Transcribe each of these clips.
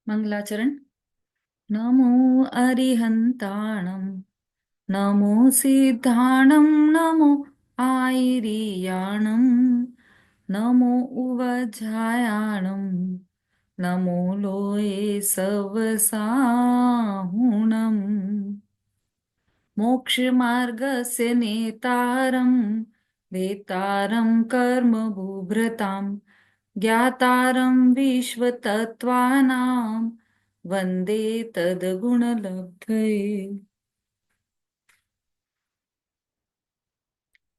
मंगलाचरण। नमो अरिहंताणं, नमो सिद्धाणं, नमो आयिरियाणं, नमो उवझायाणं, नमो लोये सवसाहुणम्। मोक्षमार्गस्य नेतारं, वेतारं कर्मबुभ्रतां, ज्ञातारं विश्वतत्त्वानां, वंदे तद्गुणलब्धये।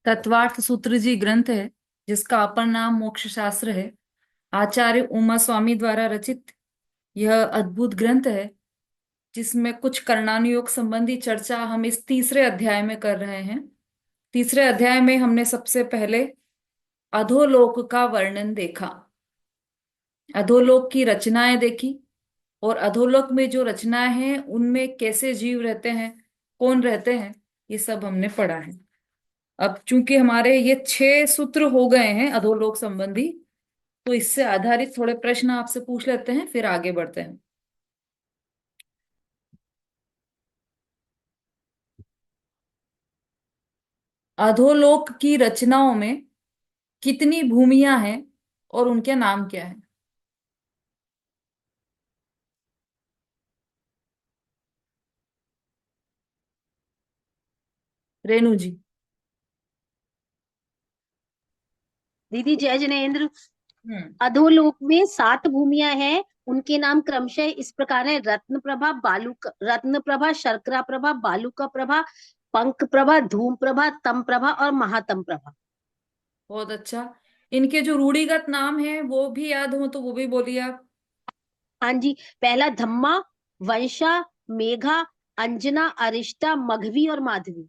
तत्वार्थ सूत्र जी ग्रंथ है जिसका अपर नाम मोक्ष शास्त्र है। आचार्य उमा स्वामी द्वारा रचित यह अद्भुत ग्रंथ है जिसमें कुछ कर्णानुयोग संबंधी चर्चा हम इस तीसरे अध्याय में कर रहे हैं। तीसरे अध्याय में हमने सबसे पहले अधोलोक का वर्णन देखा, अधोलोक की रचनाएं देखी, और अधोलोक में जो रचनाएं हैं उनमें कैसे जीव रहते हैं, कौन रहते हैं, ये सब हमने पढ़ा है। अब चूंकि हमारे ये 6 सूत्र हो गए हैं अधोलोक संबंधी, तो इससे आधारित थोड़े प्रश्न आपसे पूछ लेते हैं, फिर आगे बढ़ते हैं। अधोलोक की रचनाओं में कितनी भूमियां हैं और उनके नाम क्या है? रेणु जी। दीदी जय जिनेन्द्र। हम्म। अधोलोक में 7 भूमियां हैं। उनके नाम क्रमशः इस प्रकार है: रत्न प्रभा, रत्न प्रभा, शर्करा प्रभा, बालुका प्रभा, पंख प्रभा, धूम प्रभा, तम प्रभा और महातम प्रभा। बहुत अच्छा। इनके जो रूढ़िगत नाम हैं वो भी याद हो तो वो भी बोलिए आप। हाँ जी। पहला धम्मा, वंशा, मेघा, अंजना, अरिष्टा, मघवी और माधवी।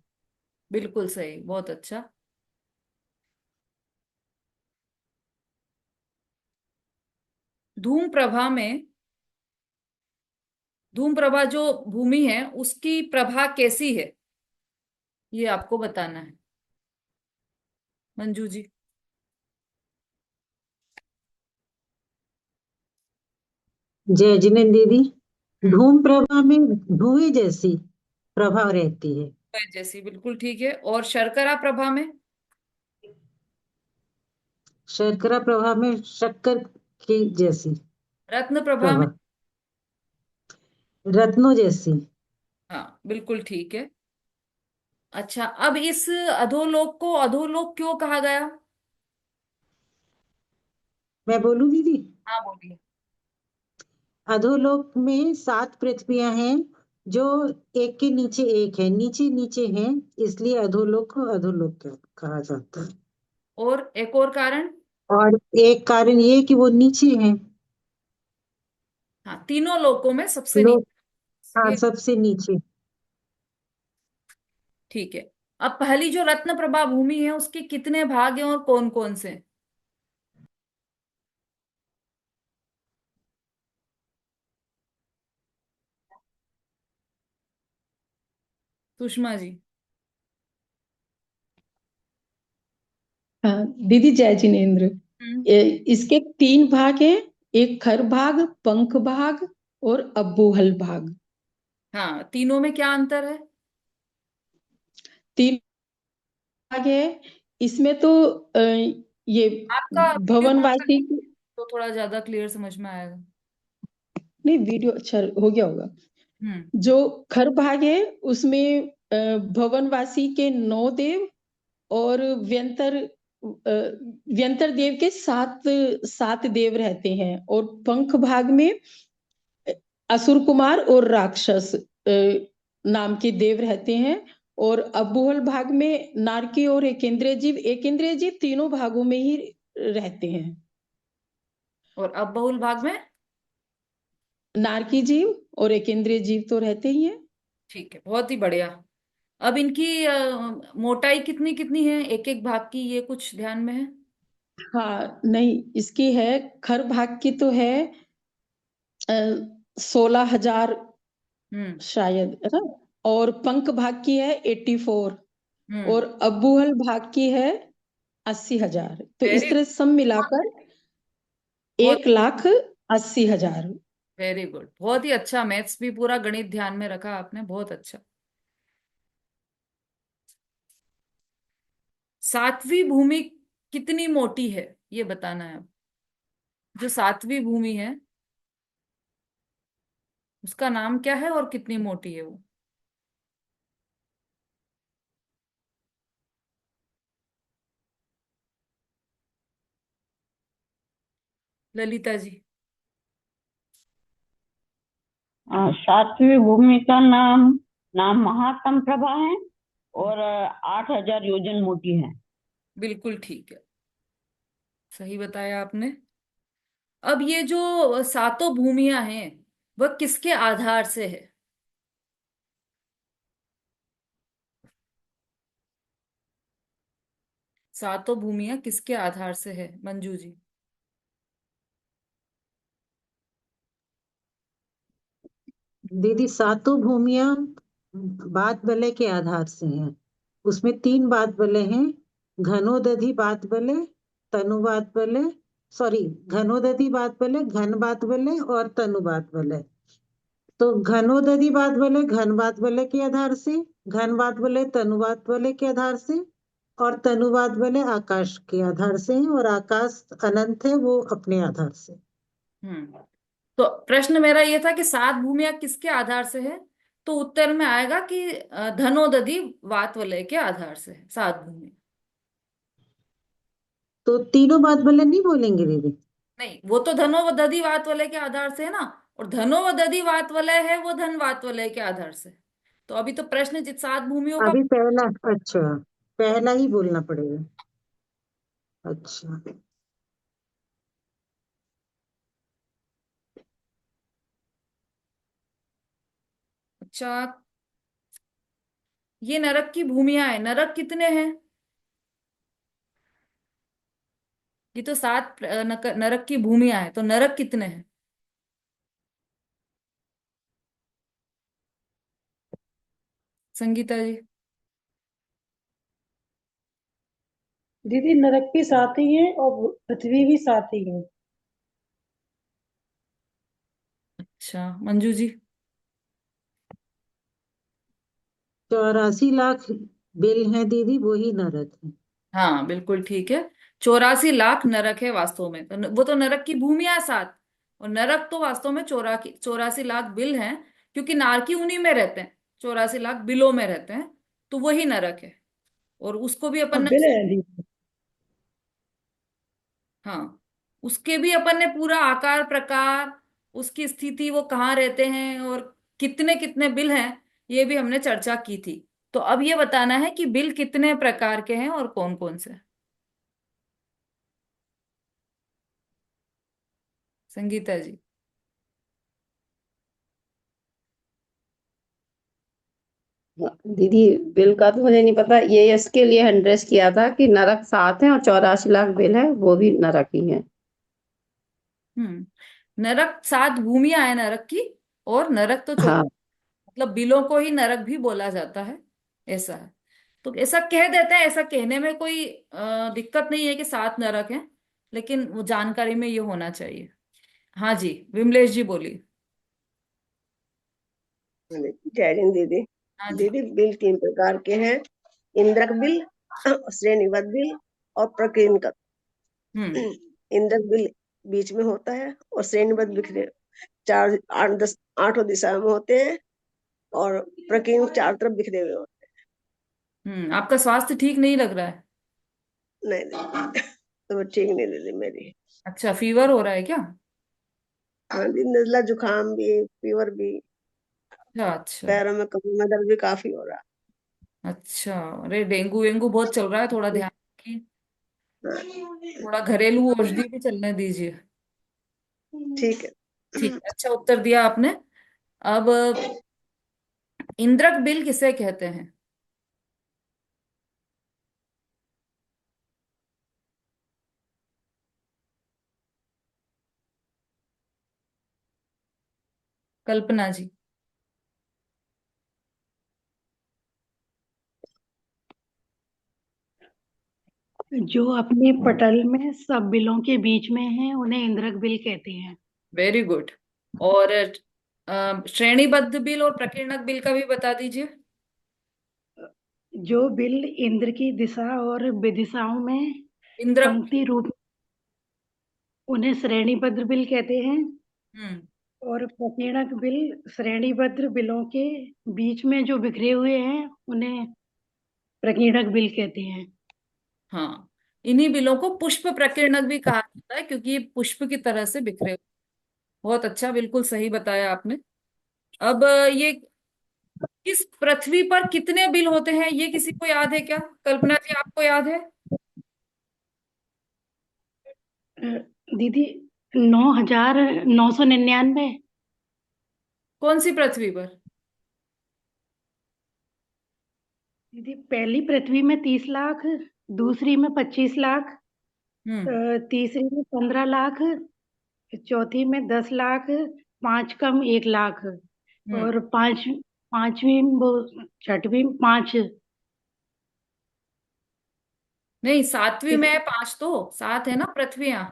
बिल्कुल सही, बहुत अच्छा। धूम प्रभा में, धूम प्रभा जो भूमि है उसकी प्रभा कैसी है, ये आपको बताना है। मंजू जी। जय जिनेन्द्र दीदी। हम्म। धूम प्रभा में धुएं जैसी प्रभा रहती है। जैसी, बिल्कुल ठीक है। और शर्करा प्रभा में? शर्करा प्रभा में शक्कर की जैसी रत्न प्रभा में? प्रभा, रत्नों जैसी। हाँ, बिल्कुल ठीक है। अच्छा, अब इस अधोलोक को अधोलोक क्यों कहा गया? मैं बोलूं दीदी? हाँ, बोलिए। अधोलोक में 7 पृथ्वियां हैं जो एक के नीचे एक है, नीचे नीचे हैं, इसलिए अधोलोक को अधोलोक कहा जाता है। और एक और कारण? और एक कारण ये कि वो नीचे हैं। हाँ, तीनों लोकों में सबसे लोक, हाँ, नीचे। सबसे नीचे। ठीक है। अब पहली जो रत्न प्रभा भूमि है उसके कितने भाग हैं और कौन कौन से? सुषमा जी। हाँ दीदी जय जिनेन्द्र। हम्म। इसके 3 भाग हैं: एक खर भाग, पंख भाग और अब्बूहल भाग। हाँ, तीनों में क्या अंतर है? 3 भाग है इसमें तो ये आपका वीडियो ऑन भवनवासी। करें तो थोड़ा ज्यादा क्लियर समझ में आएगा। नहीं, वीडियो अच्छा हो गया होगा। हम्म। जो खर भाग है उसमें भवनवासी के 9 देव और व्यंतर देव के 7 7 देव रहते हैं। और पंख भाग में असुर कुमार और राक्षस नाम के देव रहते हैं। और अबूहल भाग में नारकी और एकेंद्रिय जीव तीनों भागों में ही रहते हैं। और अब बहुल भाग में? नारकी जीव और एकेंद्रिय जीव तो रहते ही हैं। ठीक है, बहुत ही बढ़िया। अब इनकी मोटाई कितनी कितनी है एक एक भाग की, ये कुछ ध्यान में है? हाँ नहीं, इसकी है खर भाग की तो है 16,000 हम्म। शायद, है ना। और पंख भाग की है 84। हम्म। और अबूहल भाग की है 80,000। तो इस वेरी, तरह सब मिलाकर बहुत 1,80,000। वेरी गुड, बहुत ही अच्छा। मैथ्स भी पूरा गणित ध्यान में रखा आपने, बहुत अच्छा। सातवीं भूमि कितनी मोटी है, ये बताना है अब। जो सातवीं भूमि है उसका नाम क्या है और कितनी मोटी है वो। ललिता जी। सातवीं भूमि का नाम नाम महातम प्रभा है और 8,000 योजन मोटी है। बिल्कुल ठीक है, सही बताया आपने। अब ये जो सातों भूमियां हैं वह किसके आधार से है। सातों भूमियां किसके आधार से है, मंजू जी। दीदी सातों भूमियां बात बलय के आधार से हैं। उसमें तीन बात बलय हैं, घनोदधि बात बलय, तनु बात बलय, सॉरी, घनोदधि बात बलय, घन बात बलय और तनु बात बलय। तो घनोदधि बात बलय घन बात बलय के आधार से, घन बात बलय तनु बात बलय के आधार से, और तनु बात बलय आकाश के आधार से है, और आकाश अनंत है, वो अपने आधार से। हम्म। तो प्रश्न मेरा ये था कि सात भूमियां किसके आधार से है, तो उत्तर में आएगा कि धनोदधि वात वलय के आधार से है सात भूमियां। तो तीनों बात बलय नहीं बोलेंगे दीदी? नहीं, वो तो धनो व दधि वात वलय के आधार से है ना, और धनो व दधि वात वलय है वो धन वात वलय के आधार से। तो अभी तो प्रश्न जित सात भूमियों का। अभी पहला, अच्छा, पहला ही बोलना पड़ेगा। अच्छा, अच्छा, ये नरक की भूमियां है, नरक कितने हैं। ये तो सात नरक की भूमियां हैं, तो नरक कितने हैं। संगीता जी। दीदी नरक भी साथ ही है और पृथ्वी भी साथ ही है। अच्छा, मंजू जी। 84 लाख बिल हैं दीदी, वही नरक है। हाँ बिल्कुल ठीक है, 84 लाख नरक है वास्तव में, तो वो तो नरक की भूमिया सात, और नरक तो वास्तव में 84 लाख बिल हैं, क्योंकि नारकी उन्हीं में रहते हैं, 84 लाख बिलों में रहते हैं, तो वही नरक है। और उसको भी अपन अब ने, बिल है दीदी। हाँ, उसके भी अपन ने पूरा आकार प्रकार, उसकी स्थिति, वो कहाँ रहते हैं और कितने कितने बिल हैं, ये भी हमने चर्चा की थी। तो अब ये बताना है कि बिल कितने प्रकार के हैं और कौन कौन से। संगीता जी। दीदी बिल का तो मुझे नहीं पता, ये इसके लिए एड्रेस किया था कि नरक 7 है और 84 लाख बिल है, वो भी नरक ही है। नरक सात भूमियां हैं नरक की, और नरक तो हाँ। मतलब बिलों को ही नरक भी बोला जाता है, ऐसा है। तो ऐसा कह देते हैं, ऐसा कहने में कोई दिक्कत नहीं है कि सात नरक हैं, लेकिन वो जानकारी में ये होना चाहिए। हाँ जी, विमलेश जी बोलिए। जय हिंद दीदी। हाँ जी। दीदी बिल 3 प्रकार के हैं, इंद्रक बिल, श्रेणीबद्ध बिल और प्रकीर्णक। हम्म। इंद्रक बिल बीच में होता है और श्रेणीबद्ध बिखरे चार आठ दस आठों दिशा में होते हैं, और प्रकीर्णक चार तरफ बिखरे हुए होते आपका स्वास्थ्य ठीक नहीं लग रहा है। हैं। नहीं नहीं, तो ठीक नहीं दीदी मेरी। अच्छा, फीवर हो रहा है क्या। हाँ दीदी, नजला जुकाम भी, फीवर भी, अच्छा अच्छा। पैरों में कमर में दर्द भी काफी हो रहा अच्छा, अरे डेंगू वेंगू बहुत चल रहा है, थोड़ा है। ध्यान रखिए। हाँ, थोड़ा घरेलू औषधि भी चलने दीजिए। ठीक है। ठीक है, अच्छा उत्तर दिया आपने। अब इंद्रक बिल किसे कहते हैं। कल्पना जी। जो अपने पटल में सब बिलों के बीच में है उन्हें इंद्रक बिल कहते हैं। वेरी गुड, और श्रेणीबद्ध बिल और प्रकीर्णक बिल का भी बता दीजिए। जो बिल इंद्र की दिशा और विदिशाओं में इंद्र। पंक्ति रूप, उन्हें श्रेणीबद्ध बिल कहते हैं। हम्म। और प्रकीर्णक बिल श्रेणीबद्ध बिलों के बीच में जो बिखरे हुए हैं उन्हें प्रकीर्णक बिल कहते हैं। हाँ, इन्हीं बिलों को पुष्प प्रकीर्णक भी कहा जाता है क्योंकि ये पुष्प की तरह से बिखरे हुए। बहुत अच्छा, बिल्कुल सही बताया आपने। अब ये किस पृथ्वी पर कितने बिल होते हैं, ये किसी को याद है क्या? कल्पना जी, आपको याद है? दीदी 9,999। कौन सी पृथ्वी पर? दीदी पहली पृथ्वी में 30 लाख, दूसरी में 25 लाख, हम्म। तीसरी में 15 लाख, चौथी में 10 लाख, पांच कम 1 लाख, हम्म। और पांचवी वो छठवीं 5। नहीं, सातवीं इस में 5 तो 7 है ना पृथ्वियां।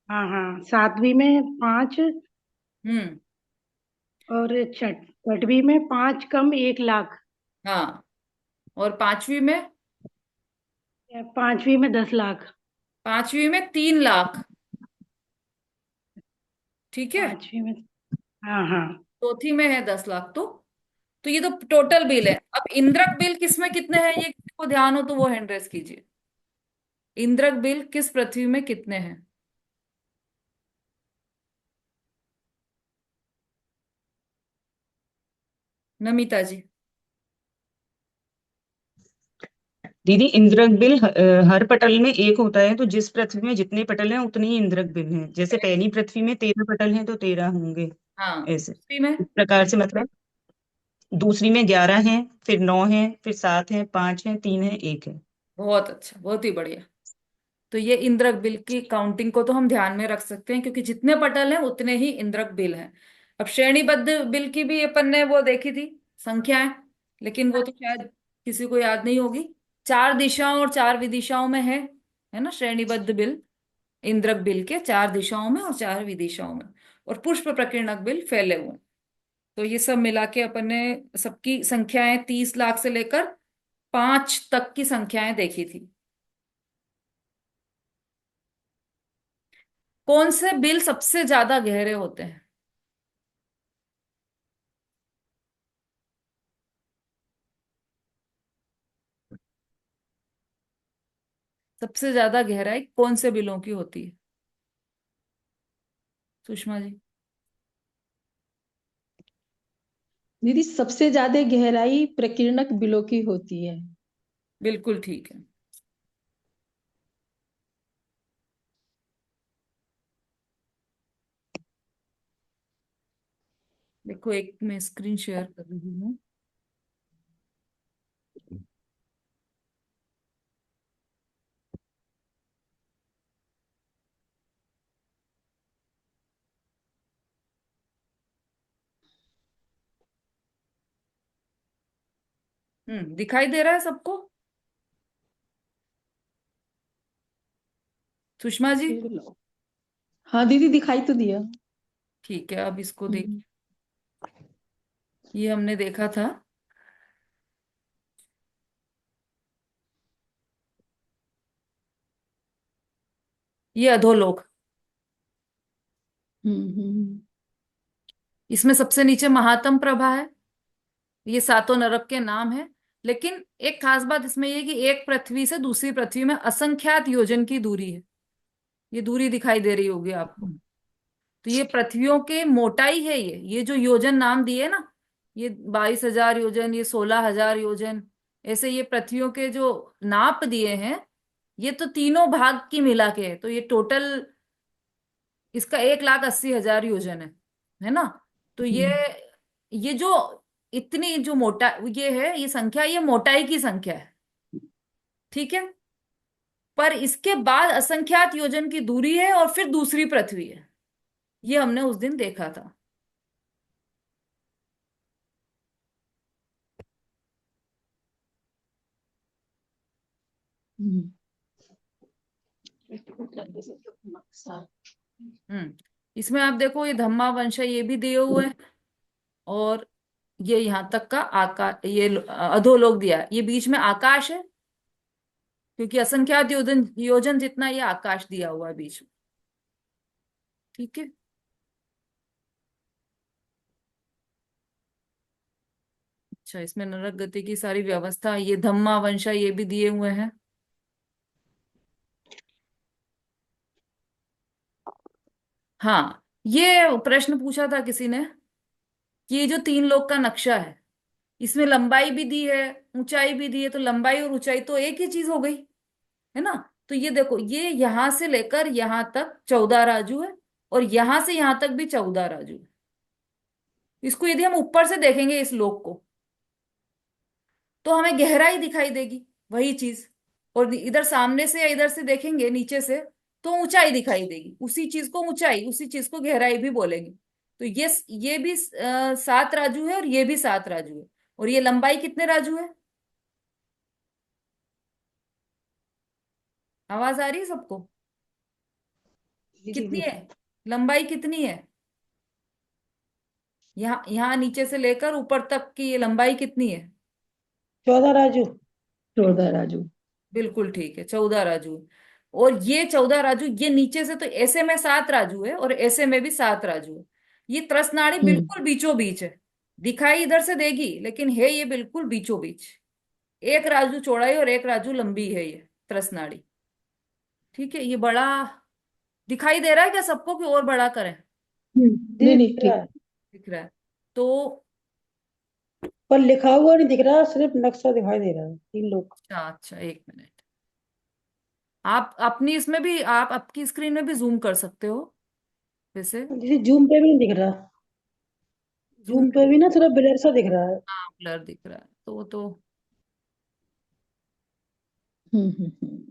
हाँ हाँ, सातवीं में 5, हम्म। और छठवीं में 5 कम 1 लाख, हाँ, और पांचवी में? पांचवी में 10 लाख, पांचवी में 3 लाख। ठीक है। पांचवी में। हाँ हाँ। चौथी में है 10 लाख। तो ये तो टोटल बिल है। अब इंद्रक बिल किसमें कितने हैं, ये किसी को ध्यान हो तो वो हैंड रेस कीजिए। इंद्रक बिल किस पृथ्वी में कितने हैं? नमिता जी। दीदी इंद्रक बिल हर पटल में एक होता है, तो जिस पृथ्वी में जितने पटल हैं उतने ही इंद्रक बिल हैं। जैसे पहली पृथ्वी में 13 पटल हैं तो 13 होंगे। हाँ, ऐसे दूसरी में? इस प्रकार से, मतलब दूसरी में 11 हैं, फिर 9 हैं, फिर 7 हैं, 5 हैं, 3 है, 1 है। बहुत अच्छा, बहुत ही बढ़िया। तो ये इंद्रक बिल की काउंटिंग को तो हम ध्यान में रख सकते हैं क्योंकि जितने पटल हैं उतने ही इंद्रक बिल हैं। अब श्रेणीबद्ध बिल की भी अपन ने वो देखी थी संख्याएं, लेकिन वो तो शायद किसी को याद नहीं होगी। 4 दिशाओं और 4 विदिशाओं में है ना श्रेणीबद्ध बिल। इंद्रक बिल के 4 दिशाओं में और 4 विदिशाओं में। और पुष्प प्रकीर्णक बिल फैले हुए हैं। तो ये सब मिला के अपन ने सबकी संख्याएं 30 लाख से लेकर 5 तक की संख्याएं देखी थी। कौन से बिल सबसे ज्यादा गहरे होते हैं? सबसे ज्यादा गहराई कौन से बिलों की होती है, सुषमा जी? दीदी सबसे ज्यादा गहराई प्रकीर्णक बिलों की होती है। बिल्कुल ठीक है। देखो, एक मैं स्क्रीन शेयर कर रही हूँ। दिखाई दे रहा है सबको, सुषमा जी? हाँ दीदी दिखाई तो दिया। ठीक है, अब इसको देख। हम्म ये हमने देखा था। ये अधोलोक। हम्म। इसमें सबसे नीचे महातम प्रभा है। ये सातों नरक के नाम है। लेकिन एक खास बात इसमें ये कि एक पृथ्वी से दूसरी पृथ्वी में असंख्यात योजन की दूरी है। ये दूरी दिखाई दे रही होगी आपको। तो ये पृथ्वियों के मोटाई है। ये जो योजन नाम दिए ना, ये 22,000 योजन, ये 16,000 योजन, ऐसे ये पृथ्वियों के जो नाप दिए हैं, ये तो तीनों भाग की मिला के है। तो ये टोटल इसका 1,80,000 योजन है ना? तो ये जो इतनी जो मोटा ये है, ये संख्या, ये मोटाई की संख्या है। ठीक है। पर इसके बाद असंख्यात योजन की दूरी है और फिर दूसरी पृथ्वी है। ये हमने उस दिन देखा था। हम्म। हम्म। इसमें आप देखो ये धम्मा वंशा ये भी दिए हुए हैं, और ये यहाँ तक का आकाश, ये अधोलोक दिया है। ये बीच में आकाश है, क्योंकि असंख्यात योजन योजन जितना ये आकाश दिया हुआ है बीच में। ठीक है। अच्छा, इसमें नरक गति की सारी व्यवस्था, ये धम्मा वंशा ये भी दिए हुए हैं। हाँ, ये प्रश्न पूछा था किसी ने कि ये जो तीन लोक का नक्शा है, इसमें लंबाई भी दी है, ऊंचाई भी दी है, तो लंबाई और ऊंचाई तो एक ही चीज हो गई, है ना। तो ये देखो, ये यहां से लेकर यहां तक 14 राजू है, और यहां से यहां तक भी 14 राजू है। इसको यदि हम ऊपर से देखेंगे इस लोक को, तो हमें गहराई दिखाई देगी, वही चीज। और इधर सामने से या इधर से देखेंगे नीचे से, तो ऊंचाई दिखाई देगी। उसी चीज को ऊंचाई, उसी चीज को गहराई भी बोलेंगे। तो ये भी 7 राजू है, और ये भी 7 राजू है। और ये लंबाई कितने राजू है? आवाज आ रही है सबको? दीदी कितनी जी है लंबाई, कितनी है? यहाँ यहाँ नीचे से लेकर ऊपर तक की ये लंबाई कितनी है? 14 राजू। 14 राजू। बिल्कुल ठीक है, 14 राजू है। और ये 14 राजू, ये नीचे से तो ऐसे में 7 राजू है, और ऐसे में भी 7 राजू है। ये त्रसनाड़ी बिल्कुल बीचों बीच है। दिखाई इधर से देगी, लेकिन है ये बिल्कुल बीचों बीच। एक राजू चौड़ाई और एक राजू लंबी है ये त्रसनाड़ी। ठीक है। ये बड़ा दिखाई दे रहा है क्या सबको, कि और बड़ा करें? नहीं दीदी नहीं, दिख रहा ठीक। है, दिख रहा है तो। पर लिखा हुआ नहीं दिख रहा, सिर्फ नक्शा दिखाई दे रहा है, तीन लोग। अच्छा अच्छा, एक मिनट। आप अपनी इसमें भी, आप आपकी स्क्रीन में भी जूम कर सकते हो वैसे। दीदी जूम पे भी नहीं दिख रहा, जूम जूम पे भी ना थोड़ा ब्लर सा दिख रहा है। हाँ, ब्लर दिख रहा है तो वो तो। हम्म। हम्म।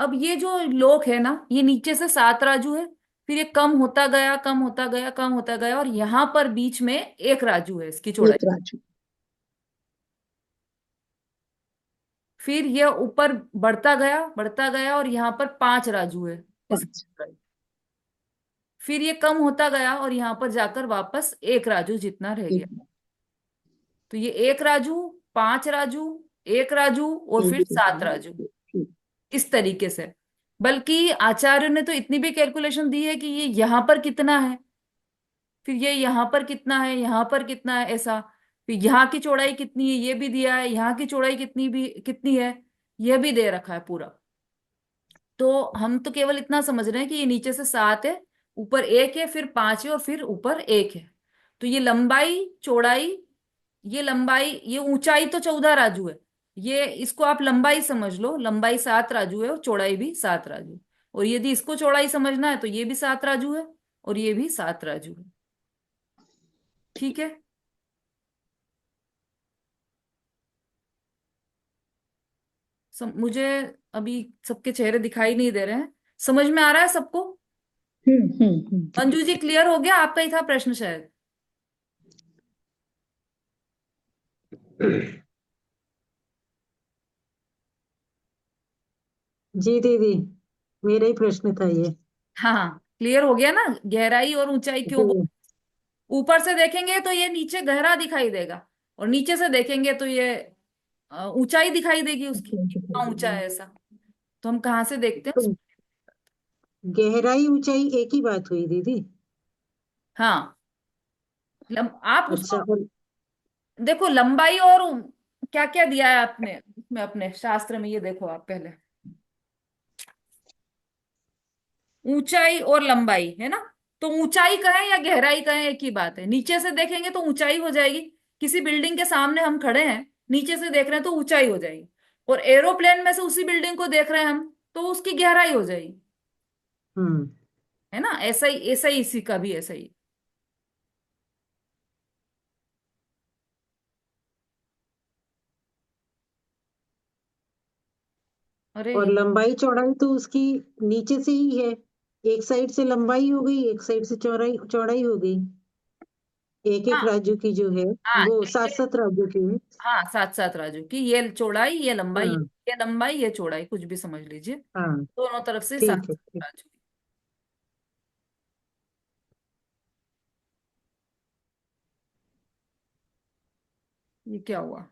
अब ये जो लोक है ना, ये नीचे से 7 राजू है, फिर ये कम होता गया, कम होता गया, कम होता गया, और यहाँ पर बीच में एक राजू है इसकी चौड़ाई। एक राजू। फिर ये ऊपर बढ़ता गया, और यहाँ पर 5 राजू है इसकी 5। चौड़ाई। फिर ये कम होता गया, और यहाँ पर जाकर वापस एक राजू जितना रह गया। एक। तो ये एक राजू, 5 राजू, एक राजू, और फिर 7 राजू, इस तरीके से। बल्कि आचार्य ने तो इतनी भी कैलकुलेशन दी है कि ये यहाँ पर कितना है, फिर ये यहाँ पर कितना है, यहाँ पर कितना है, ऐसा। फिर यहाँ की चौड़ाई कितनी है ये भी दिया है, यहाँ की चौड़ाई कितनी है यह भी दे रखा है पूरा। तो हम तो केवल इतना समझ रहे हैं कि ये नीचे से 7 है, ऊपर एक है, फिर 5 है, और फिर ऊपर एक है। तो ये लंबाई चौड़ाई, ये लंबाई, ये ऊंचाई तो 14 राजू है। ये इसको आप लंबाई समझ लो, लंबाई 7 राजू है, और चौड़ाई भी 7 राजू है। और यदि इसको चौड़ाई समझना है, तो ये भी 7 राजू है, और ये भी 7 राजू है। ठीक है। मुझे अभी सबके चेहरे दिखाई नहीं दे रहे हैं। समझ में आ रहा है सबको? मंजू जी, क्लियर हो गया? आपका ही था प्रश्न शायद। जी दीदी, मेरा ही प्रश्न था ये। हाँ, क्लियर हो गया ना, गहराई और ऊंचाई क्यों जी। ऊपर से देखेंगे तो ये नीचे गहरा दिखाई देगा, और नीचे से देखेंगे तो ये ऊंचाई दिखाई देगी उसकी, कितना ऊंचा है ऐसा। तो हम कहाँ से देखते हैं तो गहराई ऊंचाई एक ही बात हुई दीदी? हाँ, आप अच्छा। उसको और देखो, लंबाई और क्या क्या दिया है आपने उसमें, अपने शास्त्र में, ये देखो आप पहले। ऊंचाई और लंबाई है ना, तो ऊंचाई कहें या गहराई कहें एक ही बात है। नीचे से देखेंगे तो ऊंचाई हो जाएगी। किसी बिल्डिंग के सामने हम खड़े हैं, नीचे से देख रहे हैं तो ऊंचाई हो जाएगी। और एरोप्लेन में से उसी बिल्डिंग को देख रहे हैं हम, तो उसकी गहराई हो जाएगी। हम्म। है ना, ऐसा ही इसी का भी ऐसा ही। अरे, और लंबाई चौड़ाई तो उसकी नीचे से ही है। एक साइड से लंबाई हो गई, एक साइड से चौड़ाई चौड़ाई हो गई। एक एक हाँ राजू की जो है, हाँ वो 7-7 राजू की है। हाँ, 7-7 राजू की, ये चौड़ाई ये लंबाई, हाँ ये लंबाई ये चौड़ाई, कुछ भी समझ लीजिए, हाँ, दोनों तरफ से सात ठीक है, ठीक। राजू। ये क्या हुआ?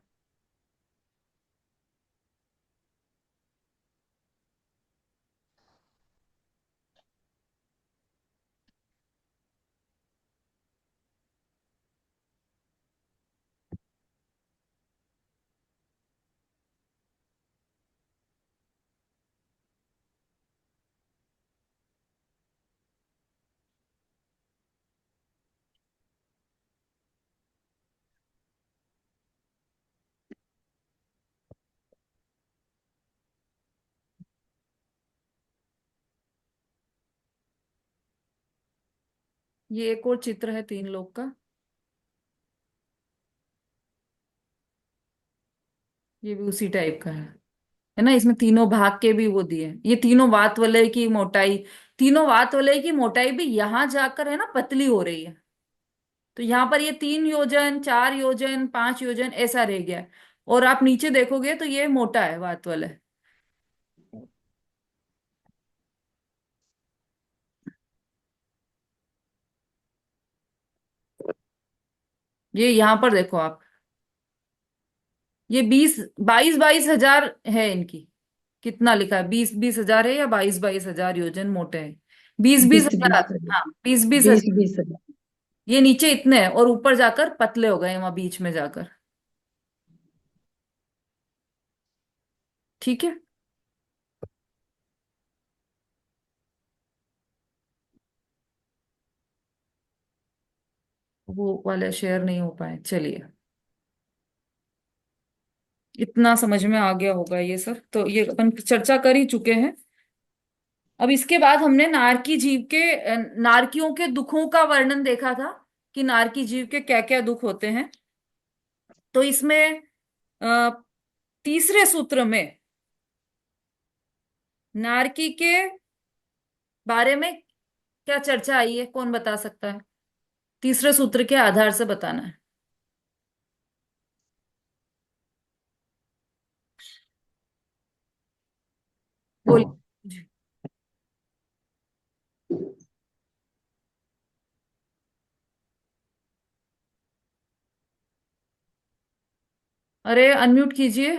ये एक और चित्र है 3 लोग का, ये भी उसी टाइप का है ना? इसमें तीनों भाग के भी वो दिए हैं। ये तीनों वात वलय की मोटाई, तीनों वात वलय की मोटाई भी यहां जाकर है ना पतली हो रही है। तो यहाँ पर ये 3 योजन, 4 योजन, 5 योजन ऐसा रह गया है। और आप नीचे देखोगे तो ये मोटा है वात वलय। ये यहाँ पर देखो आप, ये 20-22 हजार है इनकी। कितना लिखा है, 20-20 हजार है या 22-22 हजार योजन मोटे हैं? बीस बीस बीस हजार बीस हजार हाँ, 20-20 हजार। 20 20 हजार। ये नीचे इतने हैं और ऊपर जाकर पतले हो गए वहां बीच में जाकर। ठीक है, वो वाले शेयर नहीं हो पाए, चलिए। इतना समझ में आ गया होगा ये सब, तो ये अपन चर्चा कर ही चुके हैं। अब इसके बाद हमने नारकी जीव के नारकियों के दुखों का वर्णन देखा था, कि नारकी जीव के क्या क्या दुख होते हैं। तो इसमें अ, तीसरे सूत्र में नारकी के बारे में क्या चर्चा आई है, कौन बता सकता है? तीसरे सूत्र के आधार से बताना है। बोलिए। अरे अनम्यूट कीजिए।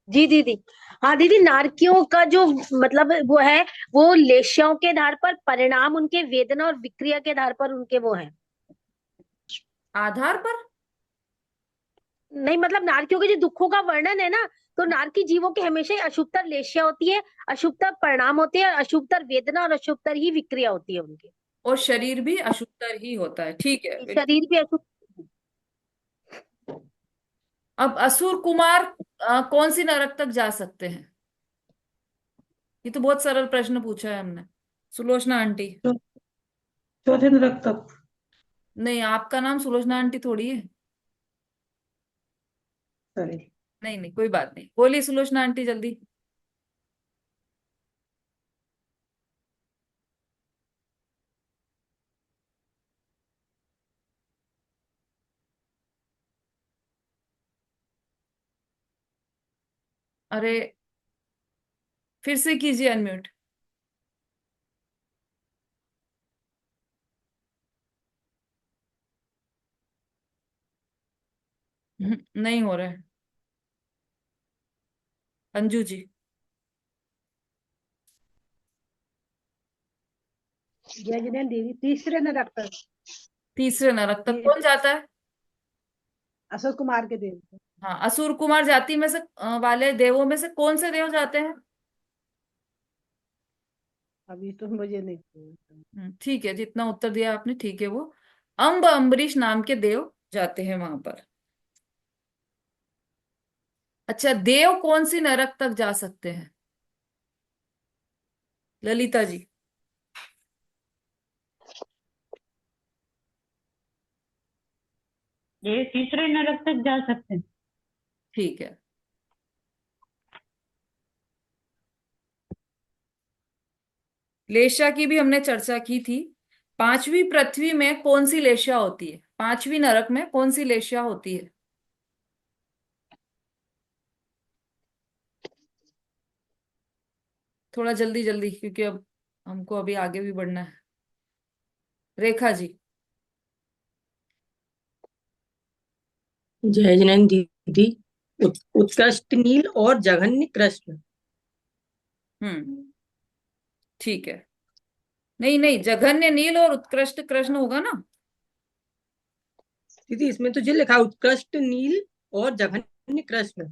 जी दीदी। हाँ दीदी, नारकियों का जो मतलब वो है, वो लेश्यों के आधार पर परिणाम उनके वेदना और विक्रिया के आधार पर उनके वो है। आधार पर? नहीं मतलब नारकियों के जो दुखों का वर्णन है ना, तो नारकी जीवों के हमेशा ही अशुभतर लेश्या होती है, अशुभतर परिणाम होते हैं, अशुभतर वेदना और अशुभतर ही विक्रिया होती है उनकी। और शरीर भी अशुद्धर ही होता है, ठीक है बिल्कुल। शरीर भी अशुभ। अब असुर कुमार कौन सी नरक तक जा सकते हैं? ये तो बहुत सरल प्रश्न पूछा है हमने। सुलोचना आंटी। चौथे नरक तक। नहीं, आपका नाम सुलोचना आंटी थोड़ी है। सॉरी। नहीं नहीं, कोई बात नहीं, बोलिए सुलोचना आंटी जल्दी। अरे फिर से कीजिए अनम्यूट। नहीं हो रहा है। अंजू जी। जय जिनेन्द्र दीदी, तीसरे नरक तक। तीसरे नरक तक ये कौन जाता है? अशोक कुमार के देव को। हाँ, असुर कुमार जाति में से वाले देवों में से कौन से देव जाते हैं? अभी तो मुझे नहीं पता। ठीक है, जितना उत्तर दिया आपने ठीक है। वो अम्ब अम्बरीश नाम के देव जाते हैं वहां पर। अच्छा, देव कौन सी नरक तक जा सकते हैं? ललिता जी। ये तीसरे नरक तक जा सकते हैं। ठीक है। लेशा की भी हमने चर्चा की थी, पांचवी पृथ्वी में कौन सी लेशिया होती है? पांचवी नरक में कौन सी लेशिया होती है? थोड़ा जल्दी जल्दी, क्योंकि अब हमको अभी आगे भी बढ़ना है। रेखा जी। जय जिनेन्द्र दीदी, उत्कृष्ट नील और जघन्य कृष्ण। हम्म, ठीक है। नहीं नहीं, जघन्य नील और उत्कृष्ट कृष्ण होगा ना। दीदी इसमें तो जो लिखा है, उत्कृष्ट नील और जघन्य कृष्ण।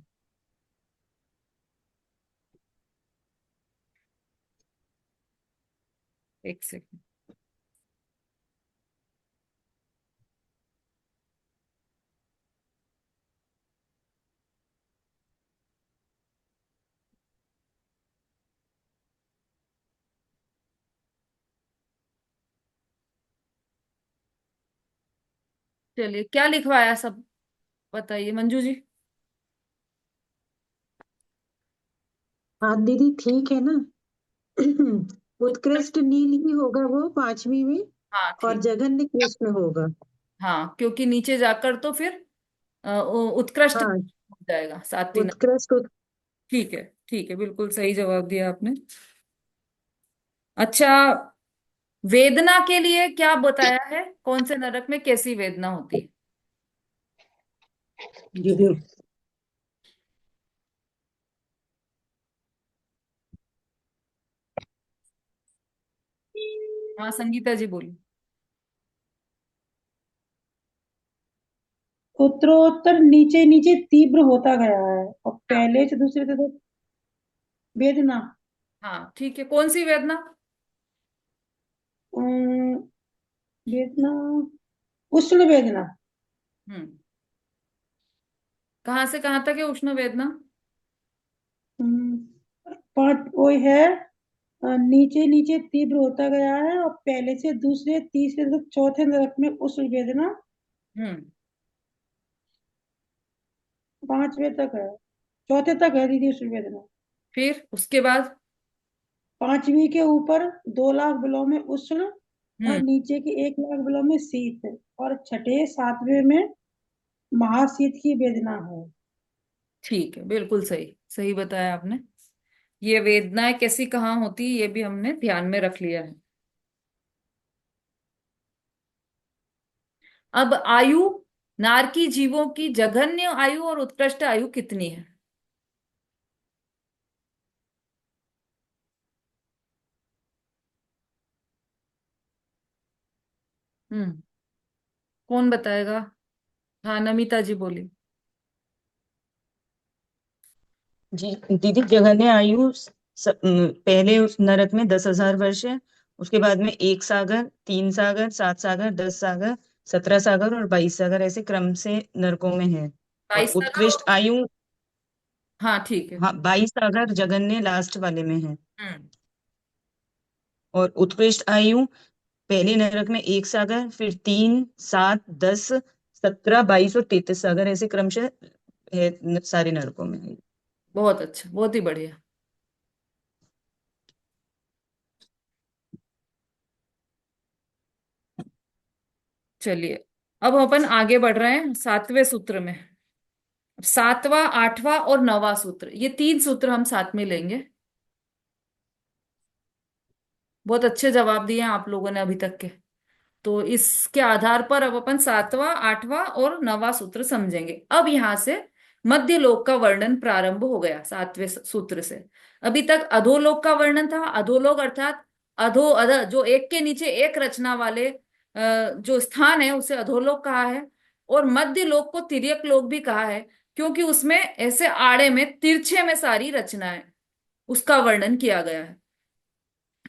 एक सेकंड। चलिए, क्या लिखवाया सब बताइए मंजू जी। हाँ दीदी ठीक है ना। उत्कृष्ट नील ही होगा वो पांचवी में, हाँ और ठीक। जघन्य कृष्ण होगा। हाँ, क्योंकि नीचे जाकर तो फिर उत्कृष्ट हाँ, हो जाएगा सातवी नरक। उत्कृष्ट ठीक है, ठीक है, बिल्कुल सही जवाब दिया आपने। अच्छा, वेदना के लिए क्या बताया है? कौन से नरक में कैसी वेदना होती है? दीदी हाँ, संगीता जी बोली। उत्तरोत्तर नीचे नीचे तीव्र होता गया है और हाँ पहले से दूसरे से तो वेदना। हाँ, ठीक है, कौन सी वेदना? अम, वेदना, उष्ण वेदना। हम्म, कहाँ से कहाँ तक है उष्ण वेदना? अम, पांच वो है, नीचे नीचे तीव्र होता गया है और पहले से दूसरे तीसरे तक चौथे नरक में उष्ण वेदना। हम्म, पांचवे तक है, चौथे तक है दीदी उष्ण वेदना। फिर उसके बाद? पांचवी के ऊपर 2 लाख बिलों में उष्ण और हम्म, नीचे के 1 लाख बिलों में शीत, और छठे सातवें में महाशीत की वेदना है। ठीक है, बिल्कुल सही सही बताया आपने। ये वेदनाएं कैसी कहाँ होती है, ये भी हमने ध्यान में रख लिया है। अब आयु, नारकी जीवों की जघन्य आयु और उत्कृष्ट आयु कितनी है? हम्म, कौन बताएगा? हाँ, नमिता जी बोली। जी दीदी, जघन्य आयु पहले उस नरक में 10,000 वर्ष है। उसके बाद में 1 सागर, 3 सागर, 7 सागर, 10 सागर, 17 सागर और 22 सागर, ऐसे क्रम से नरकों में है। और 22 सागर उत्कृष्ट आयु, हाँ ठीक है। हाँ, 22 सागर जघन्य लास्ट वाले में है। हम्म, और उत्कृष्ट आयु पहले नरक में 1 सागर, फिर 3, 7, 10, 17, 22 और 33 सागर, ऐसे क्रम से है सारे नरकों में है। बहुत अच्छा, बहुत ही बढ़िया। चलिए, अब अपन आगे बढ़ रहे हैं सातवें सूत्र में। सातवां, आठवां और नवां सूत्र, ये तीन सूत्र हम साथ में लेंगे। बहुत अच्छे जवाब दिए हैं आप लोगों ने अभी तक के। तो इसके आधार पर अब अपन सातवां, आठवां और नवां सूत्र समझेंगे। अब यहां से मध्य लोक का वर्णन प्रारंभ हो गया सातवें सूत्र से। अभी तक अधोलोक का वर्णन था। अधोलोक अर्थात अधो अध, जो एक के नीचे एक रचना वाले जो स्थान है उसे अधोलोक कहा है। और मध्य लोक को तिर्यक लोक भी कहा है, क्योंकि उसमें ऐसे आड़े में तिरछे में सारी रचनाएं, उसका वर्णन किया गया है।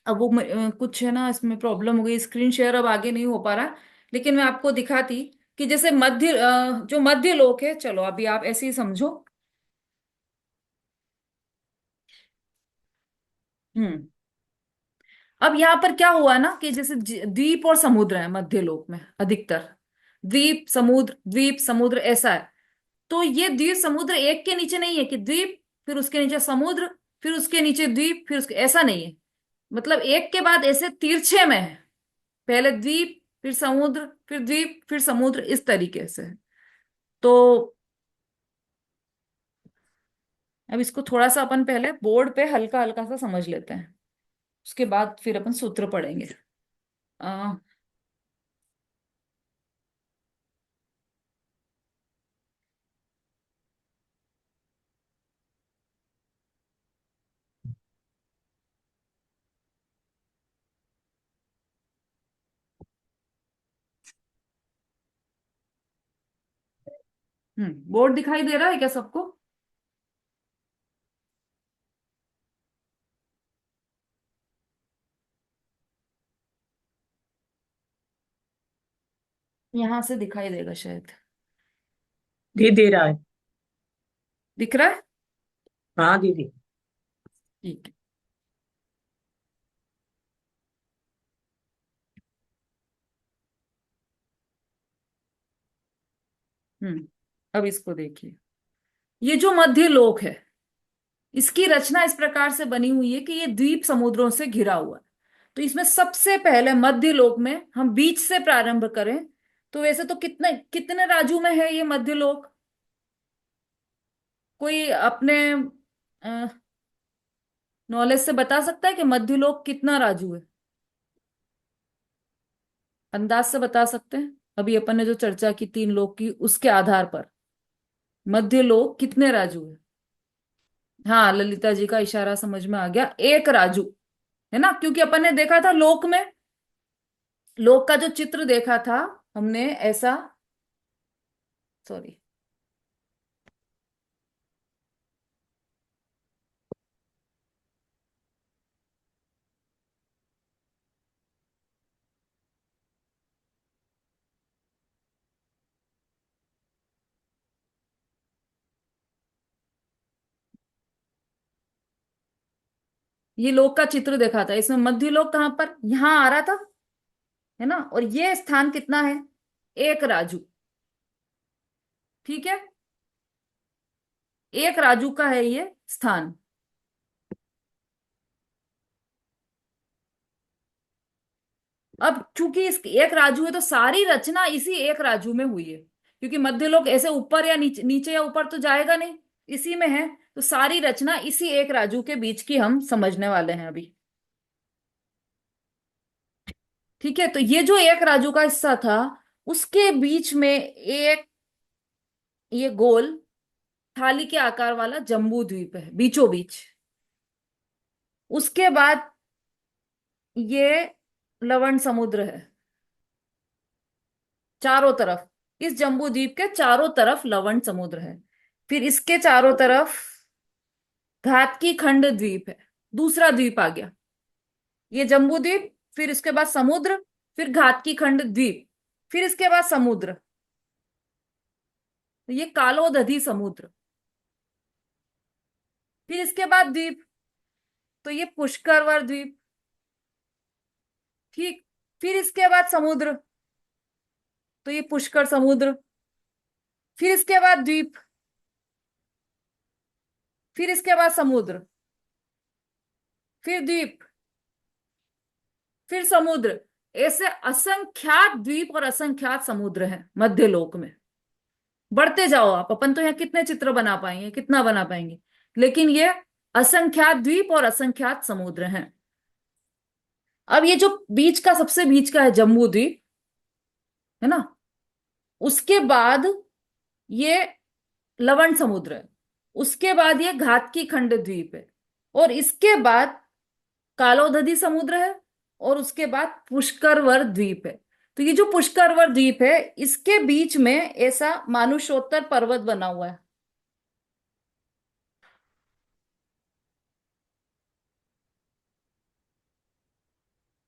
अब वो कुछ है ना, इसमें प्रॉब्लम हो गई, स्क्रीन शेयर अब आगे नहीं हो पा रहा। लेकिन मैं आपको दिखाती कि जैसे जो मध्य लोक है, चलो अभी आप ऐसे ही समझो। हम्म, अब यहाँ पर क्या हुआ ना कि जैसे द्वीप और समुद्र है मध्य लोक में अधिकतर। द्वीप समुद्र ऐसा है। तो ये द्वीप समुद्र एक के नीचे नहीं है कि द्वीप फिर उसके नीचे समुद्र फिर उसके नीचे द्वीप फिर उसके, ऐसा नहीं है। मतलब एक के बाद ऐसे तिरछे में है। पहले द्वीप, फिर समुद्र, फिर द्वीप, फिर समुद्र, इस तरीके से है। तो अब इसको थोड़ा सा अपन पहले बोर्ड पे हल्का हल्का सा समझ लेते हैं, उसके बाद फिर अपन सूत्र पढ़ेंगे। आ, बोर्ड दिखाई दे रहा है क्या सबको? यहां से दिखाई देगा शायद। दे रहा है। दिख रहा है? हाँ दीदी। ठीक है। अब इसको देखिए, ये जो मध्य लोक है, इसकी रचना इस प्रकार से बनी हुई है कि ये द्वीप समुद्रों से घिरा हुआ है। तो इसमें सबसे पहले मध्य लोक में हम बीच से प्रारंभ करें, तो वैसे तो कितने कितने राज्यों में है ये मध्य लोक? कोई अपने नॉलेज से बता सकता है कि मध्य लोक कितना राजू है? अंदाज से बता सकते हैं? अभी अपन ने जो चर्चा की 3 लोक की, उसके आधार पर मध्य लोक कितने राजू है? हाँ, ललिता जी का इशारा समझ में आ गया, एक राजू है ना, क्योंकि अपन ने देखा था लोक में, लोक का जो चित्र देखा था हमने ऐसा, सॉरी, ये लोक का चित्र देखा था, इसमें मध्य लोक कहां पर, यहां आ रहा था, है ना, और ये स्थान कितना है, एक राजू। ठीक है, एक राजू का है ये स्थान। अब चूंकि इस एक राजू है, तो सारी रचना इसी एक राजू में हुई है, क्योंकि मध्य लोक ऐसे ऊपर या नीचे, नीचे या ऊपर तो जाएगा नहीं, इसी में है। तो सारी रचना इसी एक राजू के बीच की हम समझने वाले हैं अभी। ठीक है, तो ये जो एक राजू का हिस्सा था, उसके बीच में एक ये गोल थाली के आकार वाला जम्बू द्वीप है बीचों बीच। उसके बाद ये लवण समुद्र है चारों तरफ, इस जम्बू द्वीप के चारों तरफ लवण समुद्र है। फिर इसके चारों तरफ घातकी खंड द्वीप है, दूसरा द्वीप आ गया, ये जम्बू द्वीप, फिर इसके बाद समुद्र, फिर घातकी खंड द्वीप, फिर इसके बाद समुद्र, तो ये कालोदधी समुद्र, फिर इसके बाद द्वीप, तो ये पुष्करवर द्वीप। ठीक, फिर इसके बाद समुद्र, तो ये पुष्कर समुद्र, फिर इसके बाद द्वीप, फिर इसके बाद समुद्र, फिर द्वीप, फिर समुद्र। ऐसे असंख्यात द्वीप और असंख्यात समुद्र हैं मध्य लोक में। बढ़ते जाओ आप, अपन तो यहाँ कितने चित्र बना पाएंगे, कितना बना पाएंगे, लेकिन ये असंख्यात द्वीप और असंख्यात समुद्र हैं। अब ये जो बीच का, सबसे बीच का है जम्बू द्वीप, है ना, उसके बाद ये लवण समुद्र है, उसके बाद ये घातकी खंड द्वीप है, और इसके बाद कालोदधी समुद्र है, और उसके बाद पुष्करवर द्वीप है। तो ये जो पुष्करवर द्वीप है, इसके बीच में ऐसा मानुषोत्तर पर्वत बना हुआ है।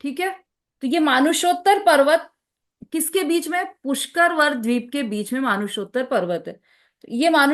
ठीक है, तो ये मानुषोत्तर पर्वत किसके बीच में, पुष्करवर द्वीप के बीच में मानुषोत्तर पर्वत है। तो ये